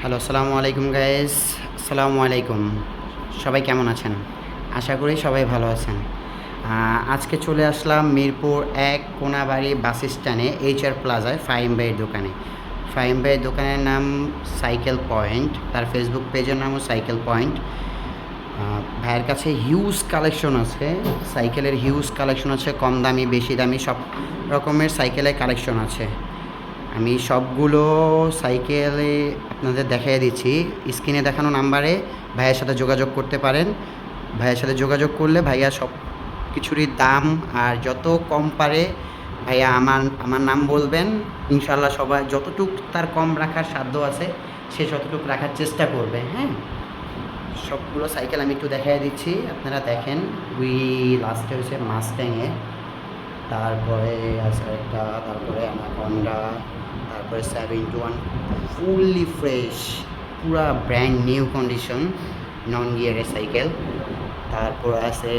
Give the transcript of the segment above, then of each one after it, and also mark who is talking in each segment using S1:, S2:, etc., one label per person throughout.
S1: Hello, আসসালামু আলাইকুম guys. আসসালামু আলাইকুম। সবাই কেমন আছেন? আশা করি সবাই ভালো আছেন। আজকে চলে আসলাম মিরপুর ১ কোনাবাড়ি বাস স্ট্যান্ডে HR প্লাজায় ফাহিম ভাইয়ের দোকানে। ফাহিম ভাইয়ের দোকানের নাম সাইকেল পয়েন্ট, তার ফেসবুক পেজের নামও সাইকেল পয়েন্ট। ভাইয়ের কাছে হিউজ কালেকশন আছে, সাইকেলের হিউজ কালেকশন আছে, কম দামি বেশি দামি সব রকমের সাইকেলের কালেকশন আছে। আমি সবগুলো সাইকেলে আপনাদের দেখিয়ে দিচ্ছি। স্ক্রিনে দেখানো নাম্বারে ভাইয়ের সাথে যোগাযোগ করতে পারেন। ভাইয়ের সাথে যোগাযোগ করলে ভাইয়া সব কিছুরই দাম আর যত কম পারে ভাইয়া আমার নাম বলবেন। ইনশাল্লাহ সবাই যতটুক তার কম রাখার সাধ্য আছে সে ততটুকু রাখার চেষ্টা করবে। হ্যাঁ, সবগুলো সাইকেল আমি একটু দেখিয়ে দিচ্ছি, আপনারা দেখেন। লাস্টে হচ্ছে মাস্ট্যাংয়ে, তারপরে আছে একটা, তারপরে অ্যানাকন্ডা, তারপরে 7-in-1 ফুললি ফ্রেশ, পুরা ব্র্যান্ড নিউ কন্ডিশন নন গিয়ারের সাইকেল। তারপর আছে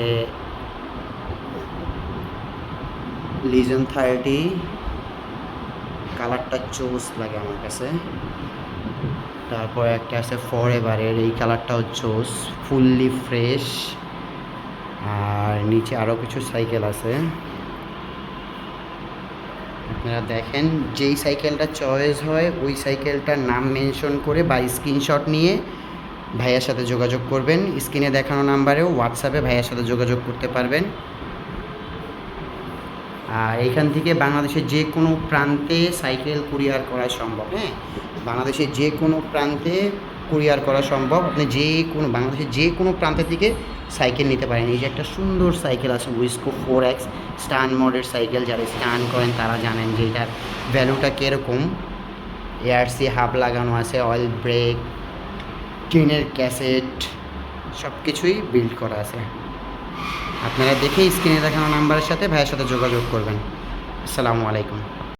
S1: লিজন 30, কালারটা চোস লাগে আমার কাছে। তারপর একটা আছে ফরএভারের, এই কালারটাও চোস, ফুললি ফ্রেশ। আর নিচে আরও কিছু সাইকেল আছে, আপনারা দেখেন। যেই সাইকেলটা চয়েস হয় ওই সাইকেলটার নাম মেনশন করে বা স্ক্রিনশট নিয়ে ভাইয়ার সাথে যোগাযোগ করবেন। স্ক্রিনে দেখানো নাম্বারেও হোয়াটসঅ্যাপে ভাইয়ার সাথে যোগাযোগ করতে পারবেন। আর এখান থেকে বাংলাদেশের যে কোনো প্রান্তে সাইকেল কুরিয়ার করা সম্ভব। হ্যাঁ, বাংলাদেশের যে কোনো প্রান্তে কুরিয়ার করা সম্ভব। আপনি বাংলাদেশের যে কোনো প্রান্ত থেকে সাইকেল নিতে পারেন। এই যে একটা সুন্দর সাইকেল আছে উইসকো 4X স্টান মোডের সাইকেল, যারা স্টান করেন তারা জানেন যে এটার ভ্যালুটা কীরকম। এআরসি হাব লাগানো আছে, অয়েল ব্রেক, ট্রেনের ক্যাসেট সব কিছুই বিল্ড করা আছে। আপনারা দেখে স্ক্রিনে দেখানো নাম্বারের সাথে ভাইয়ের সাথে যোগাযোগ করবেন। আসসালামু আলাইকুম।